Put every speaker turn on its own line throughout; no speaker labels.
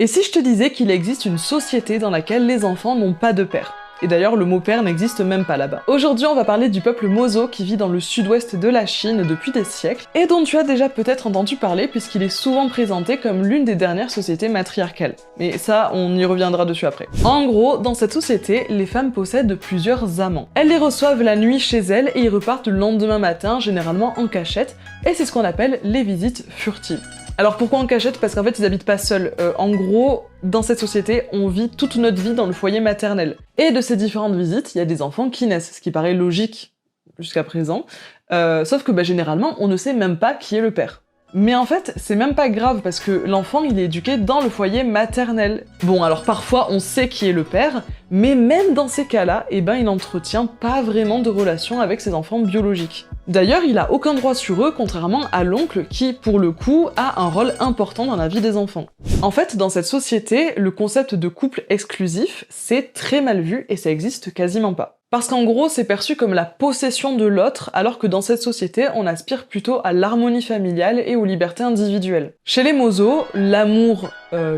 Et si je te disais qu'il existe une société dans laquelle les enfants n'ont pas de père? Et d'ailleurs, le mot père n'existe même pas là-bas. Aujourd'hui, on va parler du peuple Mozo qui vit dans le sud-ouest de la Chine depuis des siècles, et dont tu as déjà peut-être entendu parler puisqu'il est souvent présenté comme l'une des dernières sociétés matriarcales. Mais ça, on y reviendra dessus après. En gros, dans cette société, les femmes possèdent plusieurs amants. Elles les reçoivent la nuit chez elles et ils repartent le lendemain matin, généralement en cachette, et c'est ce qu'on appelle les visites furtives. Alors pourquoi en cachette? Parce qu'en fait ils habitent pas seuls. En gros, dans cette société, on vit toute notre vie dans le foyer maternel. Et de ces différentes visites, il y a des enfants qui naissent, ce qui paraît logique jusqu'à présent. Sauf que généralement, on ne sait même pas qui est le père. Mais en fait, c'est même pas grave parce que l'enfant il est éduqué dans le foyer maternel. Bon, alors parfois on sait qui est le père, mais même dans ces cas-là, il n'entretient pas vraiment de relation avec ses enfants biologiques. D'ailleurs, il a aucun droit sur eux, contrairement à l'oncle qui, pour le coup, a un rôle important dans la vie des enfants. En fait, dans cette société, le concept de couple exclusif, c'est très mal vu et ça existe quasiment pas. Parce qu'en gros, c'est perçu comme la possession de l'autre, alors que dans cette société, on aspire plutôt à l'harmonie familiale et aux libertés individuelles. Chez les Mozo, l'amour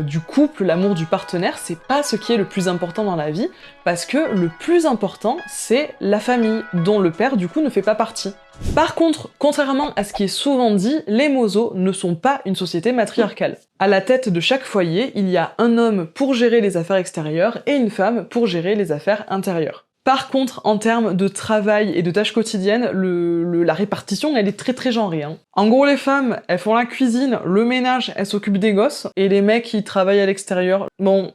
du couple, l'amour du partenaire, c'est pas ce qui est le plus important dans la vie, parce que le plus important, c'est la famille, dont le père, du coup, ne fait pas partie. Par contre, contrairement à ce qui est souvent dit, les Mozo ne sont pas une société matriarcale. À la tête de chaque foyer, il y a un homme pour gérer les affaires extérieures et une femme pour gérer les affaires intérieures. Par contre, en termes de travail et de tâches quotidiennes, la répartition, elle est très genrée. Hein. En gros, les femmes, elles font la cuisine, le ménage, elles s'occupent des gosses, et les mecs, ils travaillent à l'extérieur. Bon,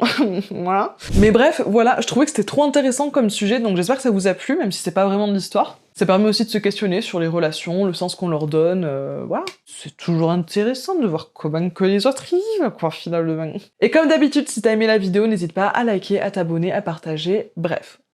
voilà. Mais bref, voilà, je trouvais que c'était trop intéressant comme sujet, donc j'espère que ça vous a plu, même si c'est pas vraiment de l'histoire. Ça permet aussi de se questionner sur les relations, le sens qu'on leur donne, voilà. C'est toujours intéressant de voir comment que les autres y vivent, quoi, finalement. Et comme d'habitude, si t'as aimé la vidéo, n'hésite pas à liker, à t'abonner, à partager, bref.